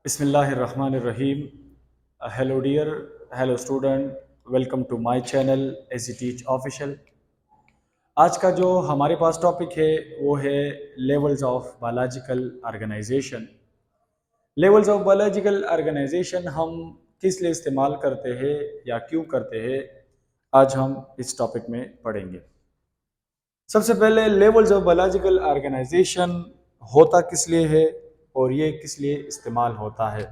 Bismillahirrahmanirrahim. Hello dear, hello student, welcome to my channel Easy Teach Official. आज का जो हमारे पास टॉपिक है वो है levels of biological organisation. Levels of biological organisation हम किस लिए इस्तेमाल करते हैं या क्यों करते हैं, आज हम इस टॉपिक में पढ़ेंगे। सबसे पहले लेवल्स ऑफ बायोलॉजिकल ऑर्गेनाइजेशन होता किस लिए है और ये किस लिए इस्तेमाल होता है।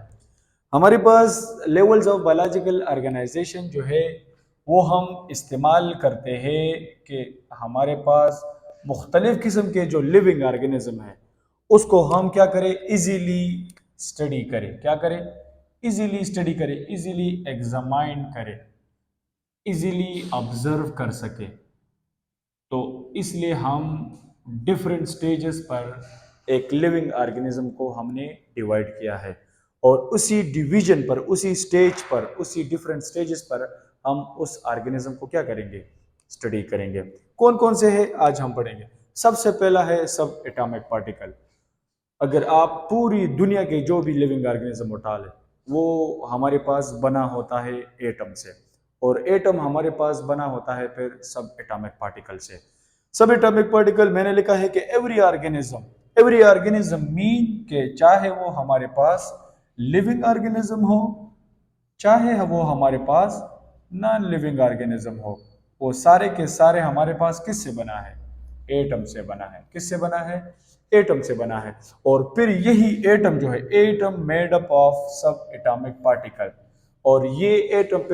हमारे पास लेवल्स ऑफ बायोलॉजिकल ऑर्गेनाइजेशन जो है वो हम इस्तेमाल करते हैं कि हमारे पास मुख्तलिफ़ किस्म के जो लिविंग ऑर्गेनिज्म है उसको हम क्या करें, इजीली स्टडी करें। क्या करें? इजीली स्टडी करें, इजीली एग्जामाइन करें, इजीली ऑब्जर्व कर सके। तो इसलिए हम डिफरेंट स्टेजेस पर एक लिविंग ऑर्गेनिज्म को हमने डिवाइड किया है और उसी डिवीजन पर, उसी स्टेज पर, उसी डिफरेंट स्टेजेस पर हम उस ऑर्गेनिज्म को क्या करेंगे, स्टडी करेंगे। कौन कौन से है आज हम पढ़ेंगे। सबसे पहला है सब एटॉमिक पार्टिकल। अगर आप पूरी दुनिया के जो भी लिविंग ऑर्गेनिज्म उठा लें वो हमारे पास बना होता है एटम से, और एटम हमारे पास बना होता है फिर सब एटॉमिक पार्टिकल से। सब एटॉमिक पार्टिकल मैंने लिखा है कि एवरी ऑर्गेनिज्म मीन के चाहे वो हमारे पास लिविंग ऑर्गेनिज्म हो चाहे वो हमारे पास नॉन लिविंग ऑर्गेनिज्म हो, वो सारे के सारे हमारे पास किससे बना है, एटम से बना है। किससे बना है? एटम से बना है। और फिर यही एटम जो है, एटम मेड अप ऑफ सब एटॉमिक पार्टिकल, और ये एटम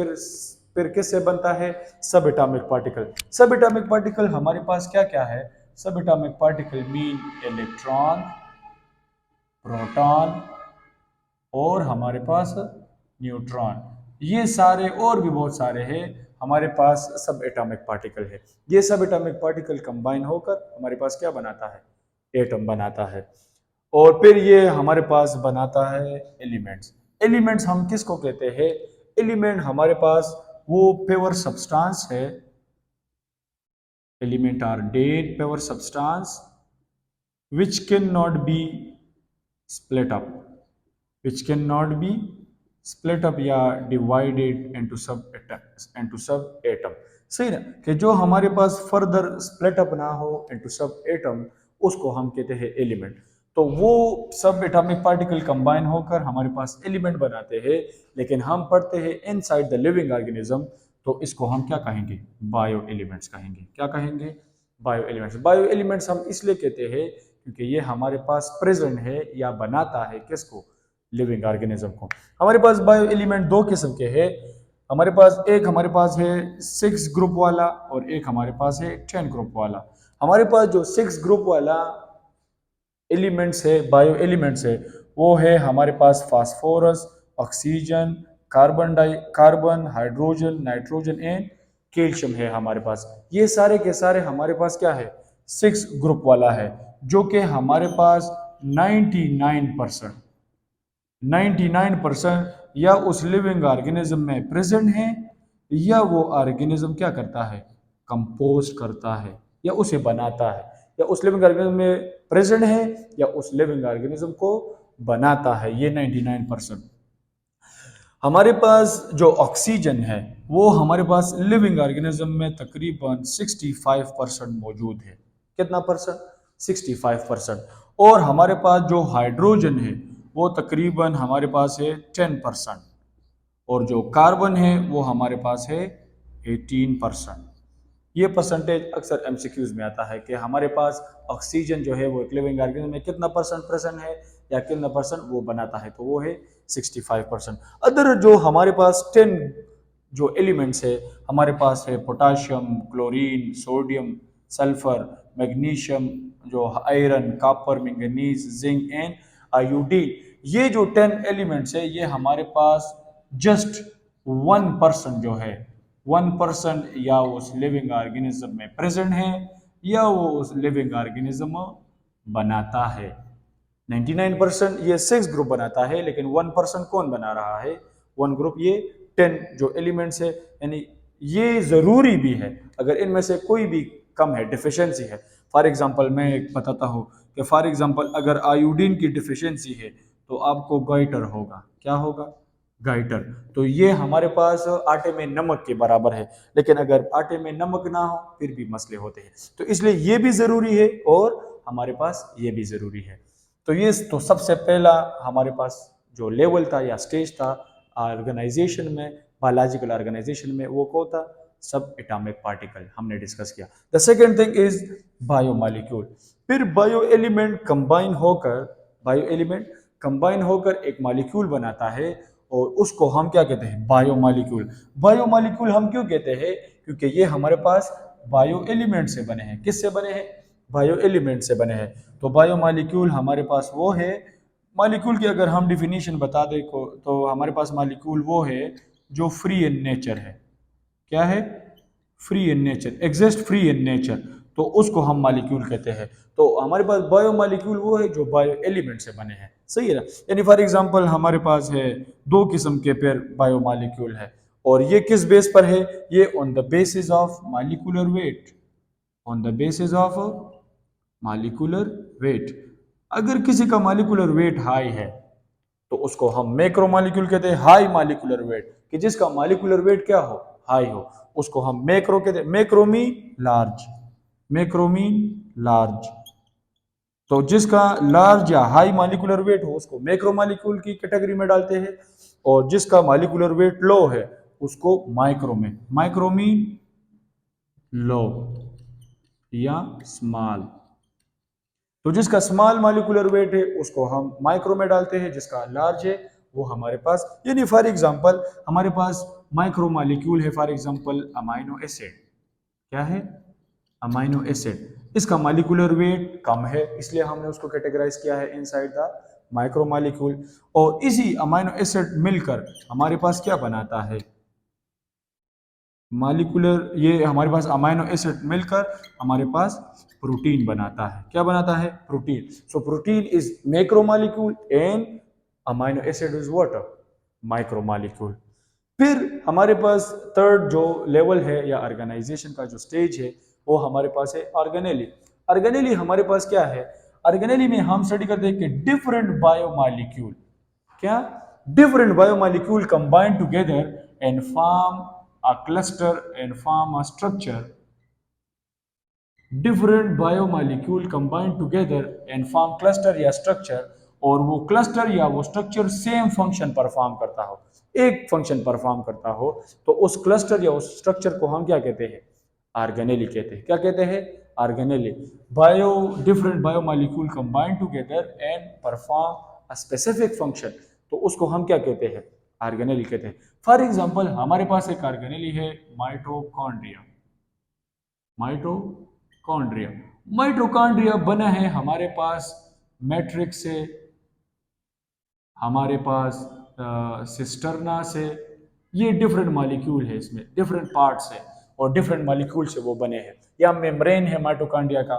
फिर किससे बनता है? सब एटॉमिक पार्टिकल। सब एटॉमिक पार्टिकल हमारे पास क्या क्या है? सब atomic particle mean electron, proton और हमारे पास न्यूट्रॉन। ये सारे और भी बहुत सारे हैं हमारे पास सब एटॉमिक पार्टिकल है। ये सब एटॉमिक पार्टिकल कंबाइन होकर हमारे पास क्या बनाता है? एटम बनाता है। और फिर ये हमारे पास बनाता है एलिमेंट्स। एलिमेंट्स हम किसको कहते हैं? एलिमेंट हमारे पास वो प्योर सब्सटेंस है। Element are that pure substance which cannot be split up, which cannot be split up या divided into सब एटम। सही ना, कि जो हमारे पास फर्दर स्प्लिट अप ना हो इनटू सब एटम, उसको हम कहते हैं एलिमेंट। तो वो सब एटॉमिक पार्टिकल कंबाइन होकर हमारे पास एलिमेंट बनाते हैं। लेकिन हम पढ़ते हैं इनसाइड द लिविंग ऑर्गेनिज्म, तो इसको हम क्या कहेंगे? बायो एलिमेंट्स कहेंगे। क्या कहेंगे? Bio elements. बायो एलिमेंट्स हम इसलिए कहते हैं क्योंकि ये हमारे पास प्रेजेंट है या बनाता है किसको? लिविंग ऑर्गेनिज्म को। हमारे पास बायो एलिमेंट दो किस्म के हैं। हमारे पास है 6 ग्रुप वाला और एक हमारे पास है 10 ग्रुप वाला। हमारे पास जो 6 ग्रुप वाला एलिमेंट्स है, बायो एलिमेंट्स है, वो है हमारे पास phosphorus, oxygen, carbon, hydrogen, nitrogen and calcium है हमारे पास। ये सारे के सारे हमारे पास क्या है? 6 ग्रुप वाला है, जो कि हमारे पास 99% 99% या उस लिविंग ऑर्गेनिज्म में प्रेजेंट है, या वो ऑर्गेनिज्म क्या करता है? कंपोस्ट करता है या उसे बनाता है, या उस लिविंग ऑर्गेनिज्म में प्रेजेंट है या उस लिविंग ऑर्गेनिज्म को बनाता है। ये 99%। हमारे पास जो ऑक्सीजन है वो हमारे पास लिविंग ऑर्गेनिज्म में तकरीबन 65% मौजूद है। कितना परसेंट? 65%। और हमारे पास जो हाइड्रोजन है वो तकरीबन हमारे पास है 10%, और जो कार्बन है वो हमारे पास है 18%। ये परसेंटेज अक्सर एमसीक्यूज में आता है कि हमारे पास ऑक्सीजन जो है वो एक लिविंग ऑर्गेनिज्म में कितना परसेंट प्रेजेंट है या कितना परसेंट वो बनाता है, तो वो है 65%। अदर जो हमारे पास 10 जो एलिमेंट्स है, हमारे पास है potassium, chlorine, sodium, sulphur, magnesium, जो iron, copper, manganese, zinc and iodine. ये जो 10 एलिमेंट्स है ये हमारे पास जस्ट 1% जो है, 1% या उस लिविंग ऑर्गेनिज्म में प्रेजेंट है या वो उस लिविंग ऑर्गेनिज्म बनाता है। 99% ये 6 ग्रुप बनाता है, लेकिन 1% कौन बना रहा है? 1 ग्रुप ये 10 जो एलिमेंट्स है। यानी ये जरूरी भी है, अगर इनमें से कोई भी कम है, डिफिशियंसी है। फॉर एग्जांपल मैं एक बताता हूँ कि फॉर एग्जांपल अगर आयोडीन की डिफिशियंसी है तो आपको गाइटर होगा। क्या होगा? गाइटर। तो ये हमारे पास आटे में नमक के बराबर है, लेकिन अगर आटे में नमक ना हो फिर भी मसले होते हैं। तो इसलिए ये भी जरूरी है और हमारे पास ये भी जरूरी है। तो ये तो सबसे पहला हमारे पास जो लेवल था या स्टेज था ऑर्गेनाइजेशन में, बायोलॉजिकल ऑर्गेनाइजेशन में, वो कौन था? सब एटॉमिक पार्टिकल हमने डिस्कस किया। The second thing is biomolecule. फिर बायो एलिमेंट कंबाइन होकर एक मॉलिक्यूल बनाता है और उसको हम क्या कहते हैं? बायोमॉलिक्यूल। बायोमॉलिक्यूल हम क्यों कहते हैं? क्योंकि ये हमारे पास बायो एलिमेंट से बने हैं। किससे बने हैं? बायो एलिमेंट से बने हैं। तो बायोमॉलिक्यूल हमारे पास वो है, मॉलिक्यूल की अगर हम डिफिनीशन बता दें तो हमारे पास मॉलिक्यूल वो है जो फ्री इन नेचर है। क्या है? Free in nature, exist free in nature, तो उसको हम मॉलिक्यूल कहते हैं। तो हमारे पास बायो मॉलिक्यूल वो है जो बायो एलिमेंट से बने हैं। सही है ना? यानी फॉर एग्जांपल हमारे पास है दो किस्म के पेयर बायो मॉलिक्यूल है, और ये किस बेस पर है? ये on the basis of molecular weight. On the basis of molecular weight. अगर किसी का मॉलिक्यूलर वेट हाई है तो उसको हम मैक्रो मॉलिक्यूल कहते हैं। हाई मॉलिक्यूलर वेट, कि जिसका मॉलिक्यूलर वेट क्या हो? हाई हो, उसको हम मैक्रो कहते हैं। Macro mean large, macro mean large. तो जिसका लार्ज या हाई मॉलिक्यूलर वेट हो उसको मैक्रो मॉलिक्यूल की कैटेगरी में डालते हैं, और जिसका मॉलिक्यूलर वेट लो है उसको माइक्रो में। माइक्रो मीन लो या स्मॉल। तो जिसका स्मॉल मॉलिक्यूलर वेट है उसको हम माइक्रो में डालते हैं, जिसका लार्ज है वो हमारे पास, यानी फॉर एग्जांपल हमारे पास माइक्रो मॉलिक्यूल है, फॉर एग्जांपल अमाइनो एसिड। क्या है? Amino acid. इसका मॉलिक्यूलर वेट कम है, इसलिए हमने उसको कैटेगराइज किया है इनसाइड द माइक्रो मॉलिक्यूल। और इसी अमाइनो एसिड मिलकर हमारे पास क्या बनाता है? मॉलिक्यूलर, ये हमारे पास अमाइनो एसिड मिलकर हमारे पास प्रोटीन बनाता है। क्या बनाता है? Protein. So protein is macro molecule and amino acid is what? Micro molecule. फिर हमारे पास थर्ड जो लेवल है या ऑर्गेनाइजेशन का जो स्टेज है वो हमारे पास है ऑर्गेनेली। ऑर्गेनेली हमारे पास क्या है? ऑर्गेनेली में हम स्टडी करते हैं कि डिफरेंट बायोमॉलिक्यूल, क्या? Different biomolecule combine together and form a cluster and form a structure. Different biomolecule combine together and form cluster या structure, और वो क्लस्टर या वो स्ट्रक्चर सेम फंक्शन परफॉर्म करता हो, एक फंक्शन परफॉर्म करता हो, तो उस क्लस्टर या उस स्ट्रक्चर को हम क्या कहते हैं? ऑर्गेनेली कहते हैं। क्या कहते हैं? Organelle. Different biomolecule combine together and perform a specific function, तो उसको हम क्या कहते हैं? ऑर्गेनेली कहते हैं। फॉर एग्जांपल हमारे पास एक ऑर्गेनेली है माइटोकॉन्ड्रिया। माइटोकॉन्ड्रिया, माइटोकॉन्ड्रिया बना है हमारे पास मैट्रिक्स से, हमारे पास सिस्टर्ना से। ये डिफरेंट मॉलिक्यूल है, इसमें डिफरेंट पार्ट्स है और डिफरेंट मॉलिक्यूल से वो बने हैं। या मेम्ब्रेन है माइटोकॉन्ड्रिया का,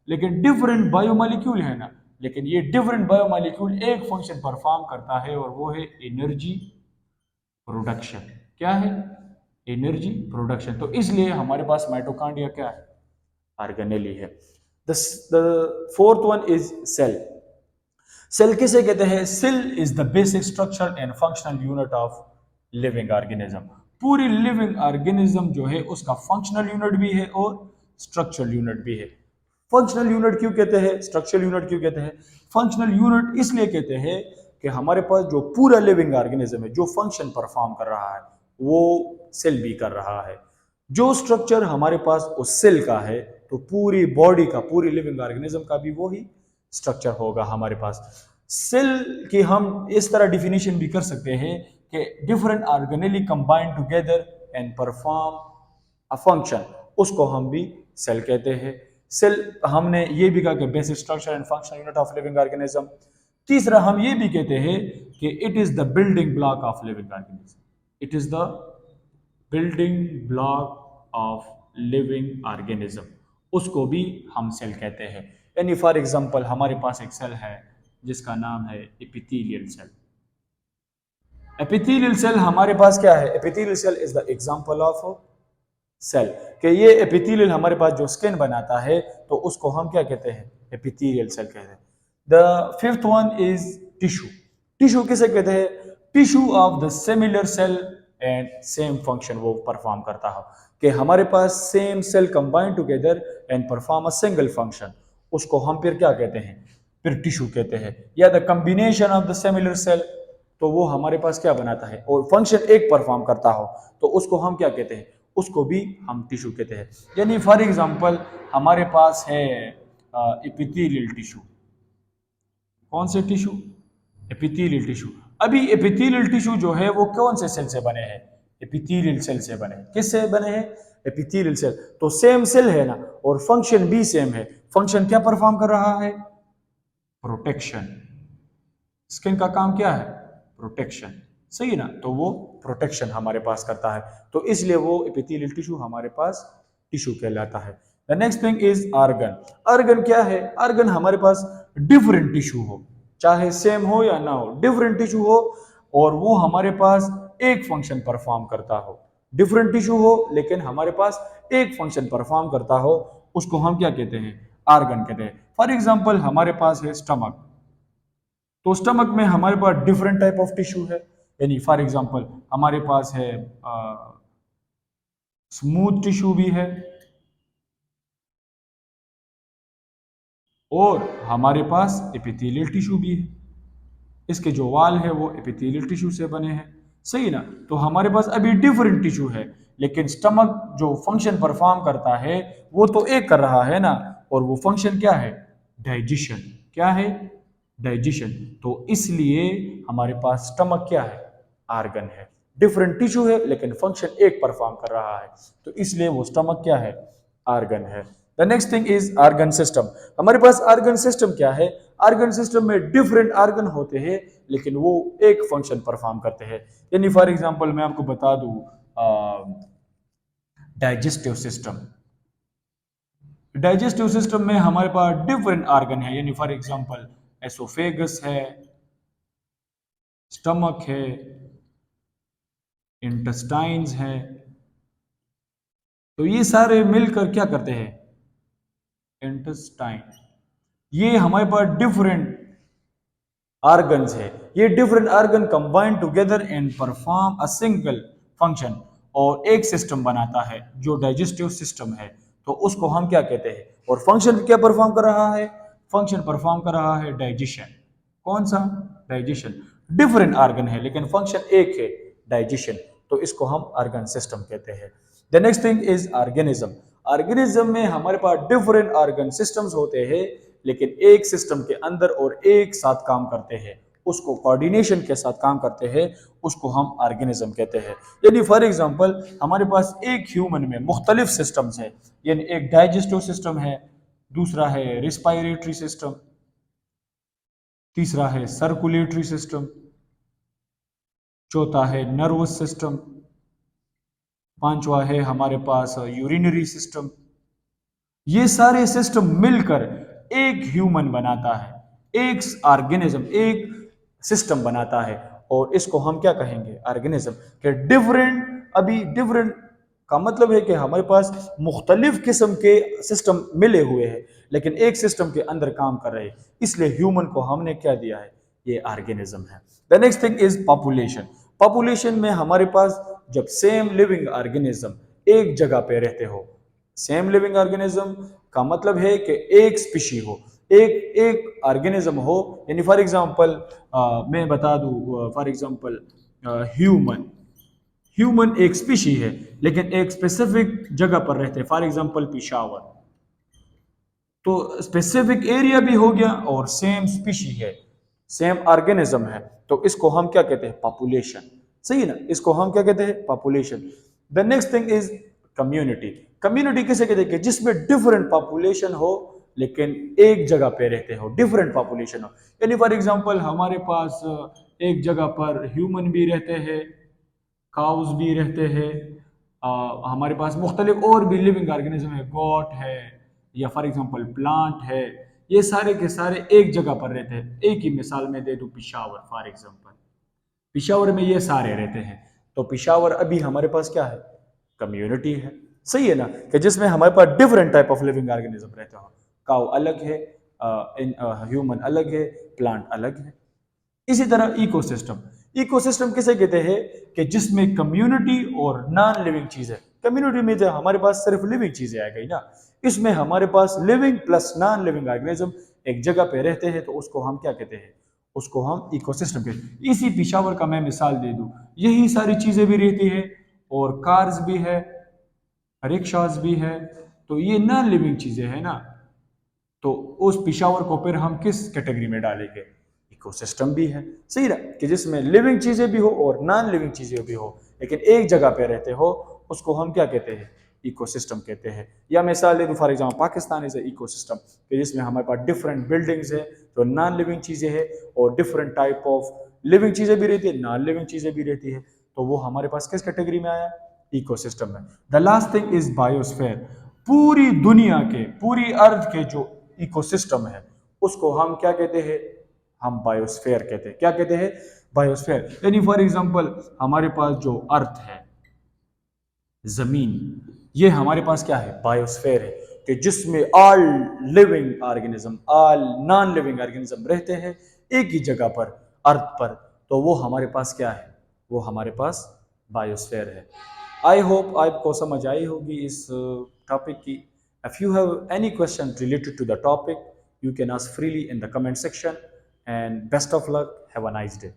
लेकिन डिफरेंट बायोमॉलिक्यूल है ना, लेकिन ये डिफरेंट बायोमॉलिक्यूल एक फंक्शन परफॉर्म करता है और वो है एनर्जी प्रोडक्शन। क्या है? Energy production. तो इसलिए हमारे पास माइटोकॉन्ड्रिया क्या है? ऑर्गेनेली है। The fourth one is cell. Cell किसे कहते हैं? Cell is the basic structure and functional unit of living organism. पूरी लिविंग ऑर्गेनिज्म जो है उसका फंक्शनल यूनिट भी है और स्ट्रक्चरल यूनिट भी है। फंक्शनल यूनिट क्यों कहते हैं? स्ट्रक्चरल यूनिट क्यों कहते हैं? फंक्शनल यूनिट इसलिए कहते हैं कि हमारे पास जो पूरा लिविंग ऑर्गेनिज्म है, जो फंक्शन परफॉर्म कर रहा है वो सेल भी कर रहा है। जो स्ट्रक्चर हमारे पास उस सेल का है तो पूरी बॉडी का, पूरी लिविंग ऑर्गेनिज्म का भी वही स्ट्रक्चर होगा हमारे पास। सेल की हम इस तरह डिफिनीशन भी कर सकते हैं कि different organelle combine together and perform a function, उसको हम भी सेल कहते हैं। सेल हमने ये भी कहा कि basic structure and functional unit of living organism. तीसरा हम ये भी कहते हैं कि it is the building block of living organism. It is the building block of living organism, उसको भी हम सेल कहते हैं। यानी फॉर एग्जांपल हमारे पास एक सेल है जिसका नाम है एपिथेलियल सेल। एपिथेलियल सेल हमारे पास क्या है? Epithelial cell is the example of cell, कि ये एपिथेलियल हमारे पास जो स्किन बनाता है तो उसको हम क्या कहते हैं? एपिथेलियल सेल कहते हैं। The fifth one is tissue. Tissue किसे कहते हैं? Tissue of the similar cell and same function वो परफॉर्म करता हो, कि हमारे पास same cell combine together and perform a single function, उसको हम फिर क्या कहते हैं? फिर टिश्यू कहते हैं। या the combination of the similar cell, तो वो हमारे पास क्या बनाता है और फंक्शन एक परफॉर्म करता हो, तो उसको हम क्या कहते हैं? उसको भी हम टिश्यू कहते हैं। यानी फॉर एग्जांपल हमारे पास है एपिथेलियल टिश्यू। कौन से टिश्यू? Epithelial tissue. अभी एपिथेलियल टिश्यू जो है वो कौन से सेल से बने हैं? एपिथेलियल सेल से बने हैं। किससे बने हैं? Epithelial cell. तो सेम सेल है ना, और फंक्शन भी सेम है। फंक्शन क्या परफॉर्म कर रहा है? प्रोटेक्शन। स्किन का काम क्या है? प्रोटेक्शन। सही है ना? तो वो प्रोटेक्शन हमारे पास करता है, तो इसलिए वो एपिथेलियल टिश्यू हमारे पास टिश्यू कहलाता है। The next thing is organ. Organ क्या है? आर्गन हमारे पास डिफरेंट टिश्यू हो, चाहे सेम हो या ना हो, डिफरेंट टिश्यू हो, और वो हमारे पास एक फंक्शन परफॉर्म करता हो। डिफरेंट टिश्यू हो लेकिन हमारे पास एक फंक्शन परफॉर्म करता हो, उसको हम क्या कहते हैं? आर्गन कहते हैं। फॉर एग्जाम्पल हमारे पास है स्टमक, तो स्टमक में हमारे पास डिफरेंट टाइप ऑफ टिश्यू है। यानी फॉर एग्जांपल हमारे पास है स्मूथ टिश्यू भी है, और हमारे पास एपिथेलियल टिश्यू भी है। इसके जो वाल है वो एपिथेलियल टिश्यू से बने हैं। सही ना? तो हमारे पास अभी डिफरेंट टिश्यू है, लेकिन स्टमक जो फंक्शन परफॉर्म करता है वो तो एक कर रहा है ना, और वो फंक्शन क्या है? डाइजेशन। क्या है? डाइजेशन। तो इसलिए हमारे पास स्टमक क्या है? आर्गन है। डिफरेंट टिश्यू है लेकिन फंक्शन एक परफॉर्म कर रहा है, तो इसलिए वो स्टमक क्या है? आर्गन है। The next thing is argon system. हमारे पास आर्गन सिस्टम क्या है? आर्गन सिस्टम में डिफरेंट आर्गन होते हैं लेकिन वो एक फंक्शन परफॉर्म करते हैं। यानी फॉर एग्जांपल मैं आपको बता दूं, डाइजेस्टिव सिस्टम। डाइजेस्टिव सिस्टम में हमारे पास डिफरेंट आर्गन है। यानी फॉर एग्जांपल एसोफेगस है, स्टमक है, इंटेस्टाइन्स है, तो ये सारे मिलकर क्या करते हैं? इंटेस्टाइन। ये हमारे पास डिफरेंट आर्गन्स है। ये different organ combine together and perform a single function, और एक सिस्टम बनाता है जो डाइजेस्टिव सिस्टम है, तो उसको हम क्या कहते हैं? और फंक्शन क्या परफॉर्म कर रहा है? फंक्शन परफॉर्म कर रहा है डाइजेशन। कौन सा? डाइजेशन। डिफरेंट आर्गन है लेकिन फंक्शन एक है, डाइजेशन, तो इसको हम आर्गन सिस्टम कहते हैं। The next thing is organism. Organism में हमारे पास डिफरेंट ऑर्गन सिस्टम्स होते हैं लेकिन एक सिस्टम के अंदर और एक साथ काम करते हैं, उसको कोऑर्डिनेशन के साथ काम करते हैं, उसको हम ऑर्गेनिज्म कहते हैं। यानी फॉर एग्जांपल हमारे पास एक ह्यूमन में मुख्तलिफ सिस्टम्स हैं। यानी एक डाइजेस्टिव सिस्टम है, दूसरा है रिस्पायरेटरी सिस्टम, तीसरा है सर्कुलेटरी सिस्टम, चौथा है नर्वस सिस्टम, पांचवा है हमारे पास यूरिनरी सिस्टम। ये सारे सिस्टम मिलकर एक ह्यूमन बनाता है, एक ऑर्गेनिज्म, एक सिस्टम बनाता है, और इसको हम क्या कहेंगे? ऑर्गेनिज्म। के डिफरेंट, अभी डिफरेंट का मतलब है कि हमारे पास मुख्तलिफ किस्म के सिस्टम मिले हुए हैं लेकिन एक सिस्टम के अंदर काम कर रहे हैं, इसलिए ह्यूमन को हमने क्या दिया है? ये ऑर्गेनिज्म है। The next thing is population. Population में हमारे पास जब सेम लिविंग ऑर्गेनिज्म एक जगह पे रहते हो, सेम लिविंग ऑर्गेनिज्म का मतलब है कि एक स्पीशी हो, एक एक ऑर्गेनिज्म हो। यानी फॉर एग्जांपल मैं बता दूं, फॉर एग्जांपल ह्यूमन, ह्यूमन एक स्पीशी है लेकिन एक स्पेसिफिक जगह पर रहते हैं, फॉर एग्जांपल पिशावर, तो स्पेसिफिक एरिया भी हो गया और सेम स्पीशी है, सेम ऑर्गेनिज्म है, तो इसको हम क्या कहते हैं? पॉपुलेशन। सही है ना? इसको हम क्या कहते हैं? Population. The next thing is community. Community किसे कहते हैं? कि जिसमें डिफरेंट पॉपुलेशन हो लेकिन एक जगह पे रहते हो, डिफरेंट पॉपुलेशन हो। यानी फॉर एग्जांपल हमारे पास एक जगह पर ह्यूमन भी रहते हैं, काउस भी रहते हैं, हमारे पास मुख्तलिफ और भी लिविंग ऑर्गेनिज्म है, गॉट है, या फॉर एग्जांपल प्लांट है, ये सारे के सारे एक जगह पर रहते हैं। एक ही मिसाल में दे दूं, पिशावर फॉर एग्जांपल, पिशावर में ये सारे रहते हैं, तो पिशावर अभी हमारे पास क्या है? कम्युनिटी है। सही है ना? कि जिसमें हमारे पास different type of living organism रहते हो। काउ अलग है, ह्यूमन अलग है, प्लांट अलग है। इसी तरह इकोसिस्टम, इकोसिस्टम किसे कहते हैं कि जिसमें कम्युनिटी और नॉन लिविंग चीजें, कम्युनिटी में जो हमारे पास सिर्फ लिविंग चीजें आ गई ना, इसमें हमारे पास living plus non living organism एक जगह पे रहते हैं, तो उसको हम क्या कहते हैं, उसको हम इकोसिस्टम कहते हैं। इसी पिशावर का मैं मिसाल दे दूं, यही सारी चीजें भी रहती है और कार्स भी है, रिक्शाज भी है, तो ये नॉन लिविंग चीजें है ना, तो उस पिशावर को फिर हम किस कैटेगरी में डालेंगे, इकोसिस्टम भी है, सही ना, कि जिसमें लिविंग चीजें भी हो और नॉन लिविंग चीजें भी हो, लेकिन एक जगह पे रहते हो, उसको हम क्या कहते हैं, इकोसिस्टम कहते हैं। या मिसाल दे दूं, for example Pakistan is ecosystem, कि जिसमें हमारे पास डिफरेंट बिल्डिंग्स है जो नॉन लिविंग चीजें हैं, और डिफरेंट टाइप ऑफ लिविंग चीजें भी रहती है, नॉन लिविंग चीजें भी रहती है, तो वो हमारे पास किस कैटेगरी में आया, इकोसिस्टम में। The last thing is biosphere, पूरी दुनिया के, पूरी अर्थ के जो इकोसिस्टम है, उसको हम क्या कहते हैं, हम बायोस्फेयर कहते हैं। क्या कहते हैं, बायोस्फेयर। यानी फॉर एग्जांपल हमारे पास जो अर्थ है, जमीन, ये हमारे पास क्या है, बायोस्फेयर है, कि जिसमें all living organism, all non living organism रहते हैं एक ही जगह पर, अर्थ पर, तो वो हमारे पास क्या है, वो हमारे पास बायोस्फेयर है। आई होप आपको समझ आई होगी इस टॉपिक की। If you have any question related to the topic, you can ask freely in the comment section, and best of luck, have a nice day.